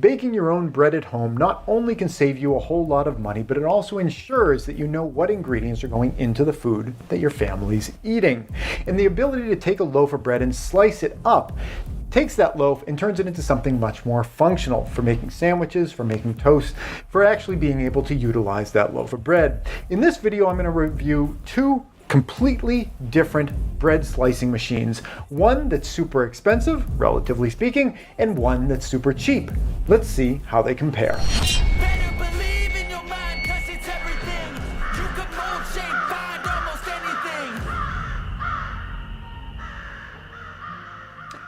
Baking your own bread at home not only can save you a whole lot of money, but it also ensures that you know what ingredients are going into the food that your family's eating. And the ability to take a loaf of bread and slice it up takes that loaf and turns it into something much more functional for making sandwiches, for making toast, for actually being able to utilize that loaf of bread. In this video, I'm going to review two completely different bread slicing machines. One that's super expensive, relatively speaking, and one that's super cheap. Let's see how they compare.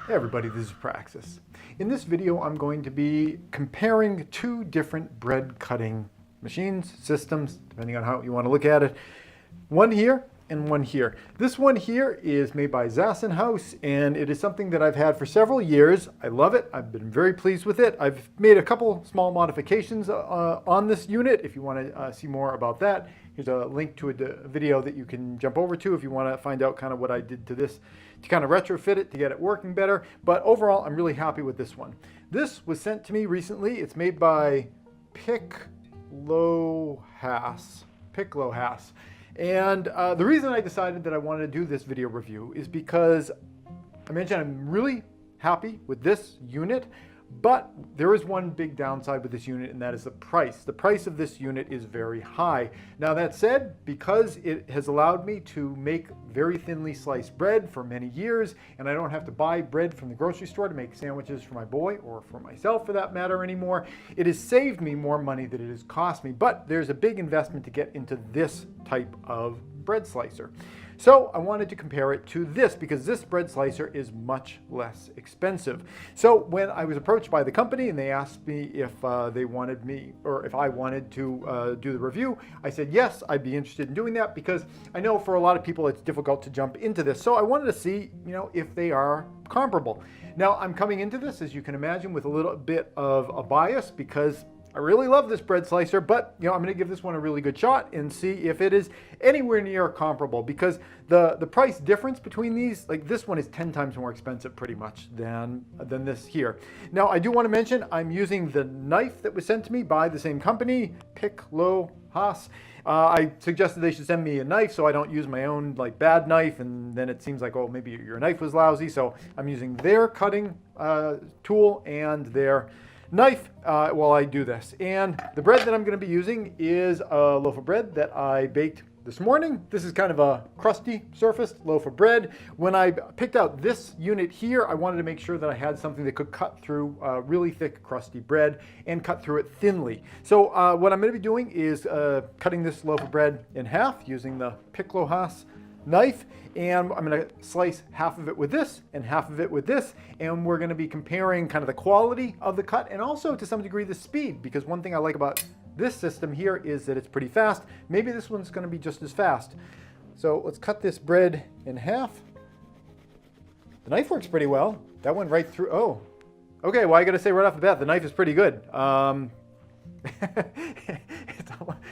Hey everybody, this is Praxis. In this video, I'm going to be comparing two different bread cutting machines, systems, depending on how you want to look at it. One here and one here. This one here is made by Zassenhaus, and it is something that I've had for several years. I love it. I've been very pleased with it. I've made a couple small modifications on this unit. If you want to see more about that, here's a link to a video that you can jump over to if you want to find out kind of what I did to this to kind of retrofit it to get it working better. But overall, I'm really happy with this one. This was sent to me recently. It's made by Piklohas. And the reason I decided that I wanted to do this video review is because I mentioned I'm really happy with this unit, but there is one big downside with this unit, and that is the price. The price of this unit is very high. Now that said, because it has allowed me to make very thinly sliced bread for many years, and I don't have to buy bread from the grocery store to make sandwiches for my boy or for myself for that matter anymore, it has saved me more money than it has cost me. But there's a big investment to get into this type of bread slicer. So I wanted to compare it to this because this bread slicer is much less expensive. So when I was approached by the company and they asked me if they wanted me, or if I wanted to do the review, I said yes, I'd be interested in doing that because I know for a lot of people it's difficult to jump into this. So I wanted to see, if they are comparable. Now I'm coming into this, as you can imagine, with a little bit of a bias because I really love this bread slicer, but I'm going to give this one a really good shot and see if it is anywhere near comparable, because the price difference between these, like this one is 10 times more expensive pretty much than this here. Now I do want to mention I'm using the knife that was sent to me by the same company, Piklohas. I suggested they should send me a knife so I don't use my own bad knife, and then it seems like, oh, maybe your knife was lousy. So I'm using their cutting tool and their knife while I do this. And the bread that I'm going to be using is a loaf of bread that I baked this morning. This is kind of a crusty surfaced loaf of bread. When I picked out this unit here, I wanted to make sure that I had something that could cut through really thick crusty bread and cut through it thinly. So what I'm going to be doing is cutting this loaf of bread in half using the Piklohas knife, and I'm going to slice half of it with this and half of it with this, and we're going to be comparing kind of the quality of the cut and also to some degree the speed, because one thing I like about this system here is that it's pretty fast. Maybe this one's going to be just as fast. So let's cut this bread in half. The knife works pretty well. That went right through. Oh, okay, well I got to say right off the bat, the knife is pretty good.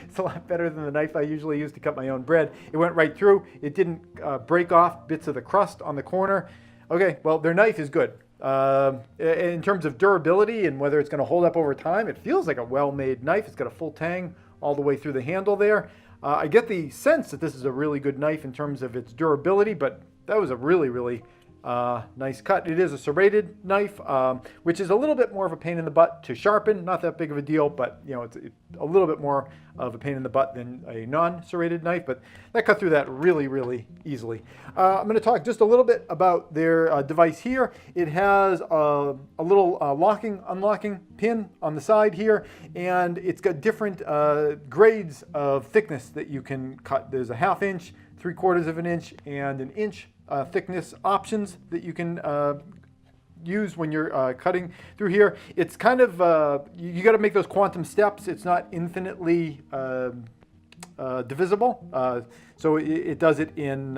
It's a lot better than the knife I usually use to cut my own bread. It went right through. It didn't break off bits of the crust on the corner. Okay, well, their knife is good. In terms of durability and whether it's going to hold up over time, it feels like a well-made knife. It's got a full tang all the way through the handle there. I get the sense that this is a really good knife in terms of its durability, but that was a really, really nice cut. It is a serrated knife, which is a little bit more of a pain in the butt to sharpen. Not that big of a deal, but it's a little bit more of a pain in the butt than a non-serrated knife, but that cut through that really, really easily. I'm going to talk just a little bit about their device here. It has a little locking, unlocking pin on the side here, and it's got different grades of thickness that you can cut. There's a 1/2 inch, 3/4 of an inch, and an inch thickness options that you can use when you're cutting through here. It's kind of, you got to make those quantum steps. It's not infinitely divisible. So it does it in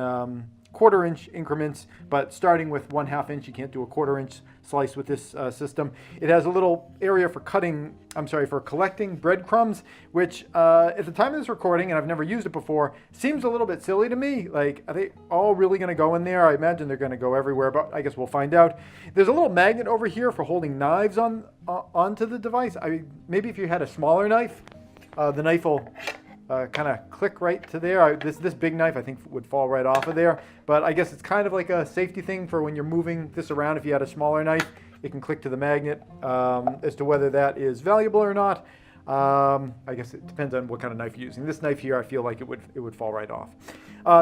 quarter-inch increments, but starting with 1/2 inch, you can't do a quarter-inch slice with this system. It has a little area for for collecting breadcrumbs, which at the time of this recording, and I've never used it before, seems a little bit silly to me. Like, are they all really going to go in there? I imagine they're going to go everywhere, but I guess we'll find out. There's a little magnet over here for holding knives onto the device. Maybe if you had a smaller knife, the knife will kind of click right to there. This big knife I think would fall right off of there, but I guess it's kind of like a safety thing for when you're moving this around. If you had a smaller knife, it can click to the magnet. As to whether that is valuable or not, I guess it depends on what kind of knife you're using. This knife here, I feel like it would fall right off.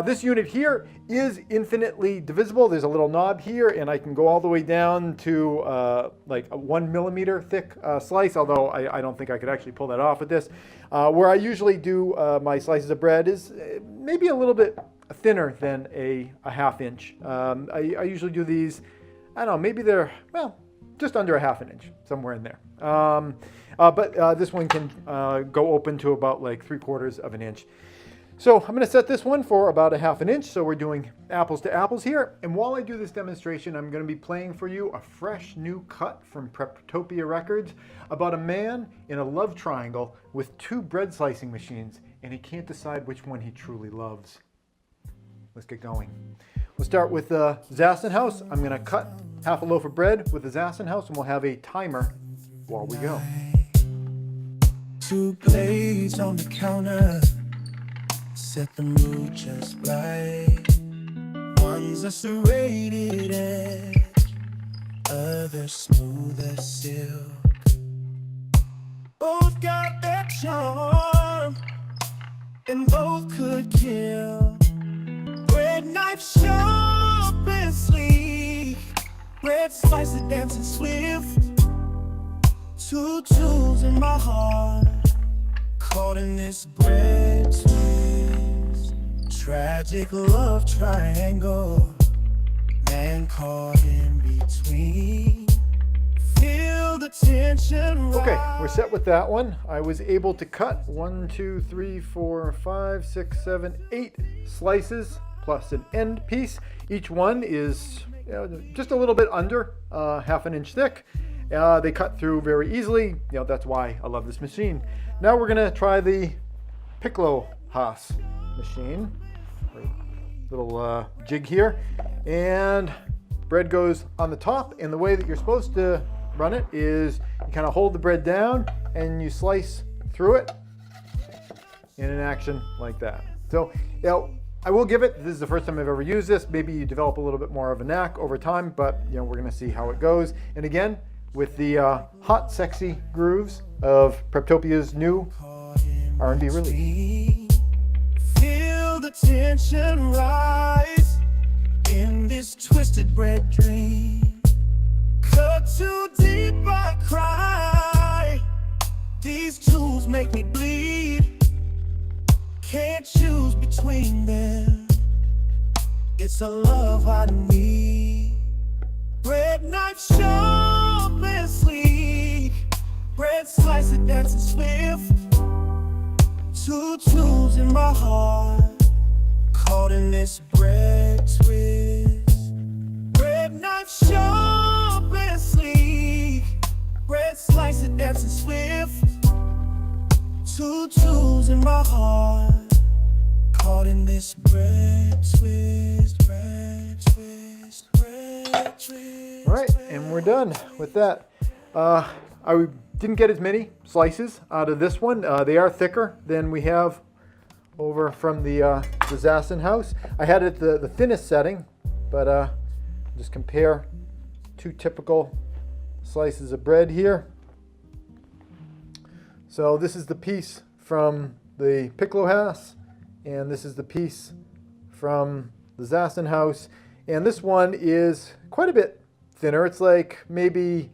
This unit here is infinitely divisible. There's a little knob here, and I can go all the way down to like a 1 millimeter thick slice, although I don't think I could actually pull that off with this. Where I usually do my slices of bread is maybe a little bit thinner than a 1/2 inch. I usually do these, I don't know, maybe they're, well, just under a 1/2 inch, somewhere in there. But this one can go open to about like 3/4 of an inch. So I'm going to set this one for about a 1/2 inch. So we're doing apples to apples here. And while I do this demonstration, I'm going to be playing for you a fresh new cut from Preptopia Records about a man in a love triangle with 2 bread slicing machines, and he can't decide which one he truly loves. Let's get going. We'll start with the Zassenhaus. I'm going to cut 1/2 loaf of bread with the Zassenhaus, and we'll have a timer while we go. 2 plates on the counter, set the mood just right. One's a serrated edge, other's smooth as silk. Both got their charm, and both could kill. Bread knife sharp and sleek, bread slicer dancing swift. 2 tools in my heart, caught in this bread twist. Tragic love triangle, man caught in between. Feel the tension rise. Okay, we're set with that one. I was able to cut 1, 2, 3, 4, 5, 6, 7, 8 slices plus an end piece. Each one is just a little bit under 1/2 inch thick. They cut through very easily. That's why I love this machine. Now we're gonna try the Piklohas machine. Little jig here, and bread goes on the top. And the way that you're supposed to run it is you kind of hold the bread down and you slice through it in an action like that. So I will give it, this is the first time I've ever used this. Maybe you develop a little bit more of a knack over time, but we're gonna see how it goes. And again, with the hot, sexy grooves of Preptopia's new R&B release. Feel the tension rise in this twisted bread dream. Cut too deep, I cry. These tools make me bleed. Can't choose between them. It's a love I need. Bread knife sharp and sleek, bread slicer dancing swift. 2 tools in my heart, caught in this bread twist. Bread knife sharp and sleek, bread slicer dancing swift. 2 tools in my heart, caught in this bread twist, bread twist, bread twist. All right, and we're done with that. I didn't get as many slices out of this one. They are thicker than we have over from the Zassenhaus. I had it the thinnest setting, but just compare 2 typical slices of bread here. So this is the piece from the Piklohas, and this is the piece from the Zassenhaus. And this one is quite a bit thinner. It's like maybe,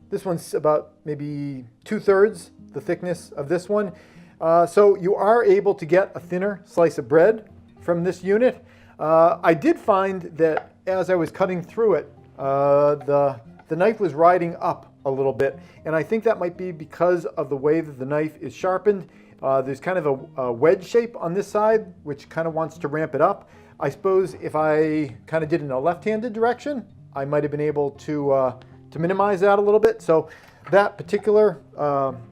this one's about maybe 2/3 the thickness of this one. So you are able to get a thinner slice of bread from this unit. I did find that as I was cutting through it, the knife was riding up a little bit, and I think that might be because of the way that the knife is sharpened. There's kind of a wedge shape on this side, which kind of wants to ramp it up, I suppose if I kind of did in a left-handed direction, I might have been able to minimize that a little bit. So that particular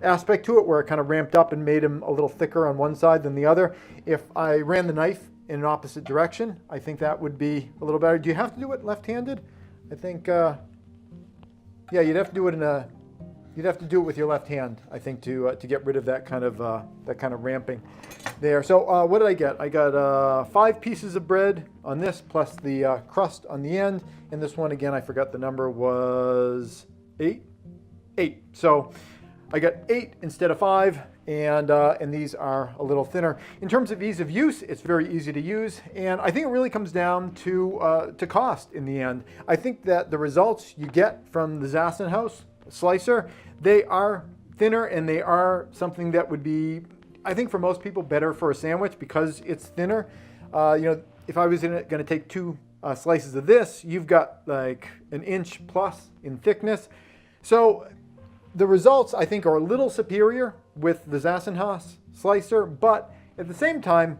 aspect to it, where it kind of ramped up and made them a little thicker on one side than the other, if I ran the knife in an opposite direction, I think that would be a little better. Do you have to do it left-handed? I think, yeah, you'd have to do it you'd have to do it with your left hand, I think, to get rid of that kind of ramping there. So what did I get? I got 5 pieces of bread on this, plus the crust on the end. And this one, again, I forgot the number, was 8. So I got 8 instead of 5, and these are a little thinner. In terms of ease of use, it's very easy to use, and I think it really comes down to cost in the end. I think that the results you get from the Zassenhaus slicer, they are thinner, and they are something that would be, I think, for most people better for a sandwich because it's thinner. You know, if I was going to take 2 slices of this, you've got like an inch plus in thickness. So the results, I think, are a little superior with the Zassenhaus slicer, but at the same time,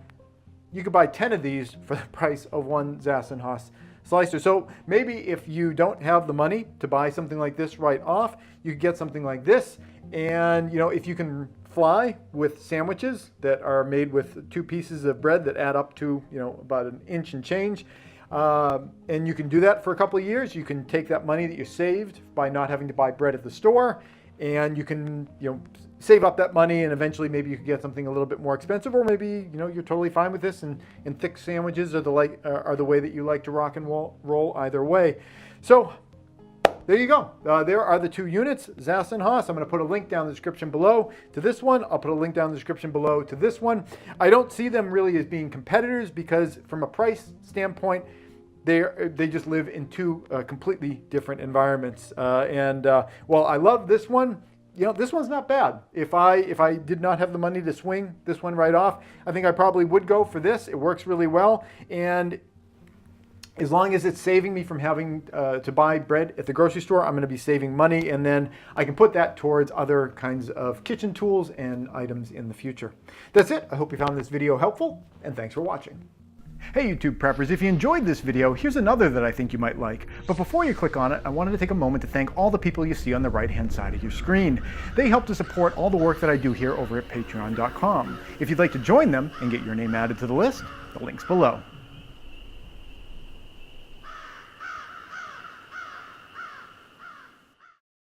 you could buy 10 of these for the price of 1 Zassenhaus slicer. So maybe if you don't have the money to buy something like this right off, you could get something like this. And, you know, if you can fly with sandwiches that are made with 2 pieces of bread that add up to, you know, about an inch and change, and you can do that for a couple of years, you can take that money that you saved by not having to buy bread at the store, and you can, you know, save up that money, and eventually maybe you could get something a little bit more expensive, or maybe, you know, you're totally fine with this, and thick sandwiches are the way that you like to rock and roll either way. So there you go. There are the 2 units, Zassenhaus. I'm going to put a link down in the description below to this one. I'll put a link down in the description below to this one. I don't see them really as being competitors because from a price standpoint, they just live in 2 completely different environments. While I love this one, you know, this one's not bad. If I did not have the money to swing this one right off, I think I probably would go for this. It works really well, and as long as it's saving me from having to buy bread at the grocery store, I'm going to be saving money, and then I can put that towards other kinds of kitchen tools and items in the future. That's it. I hope you found this video helpful, and thanks for watching. Hey YouTube preppers, if you enjoyed this video, here's another that I think you might like. But before you click on it, I wanted to take a moment to thank all the people you see on the right-hand side of your screen. They help to support all the work that I do here over at patreon.com. If you'd like to join them and get your name added to the list, the link's below.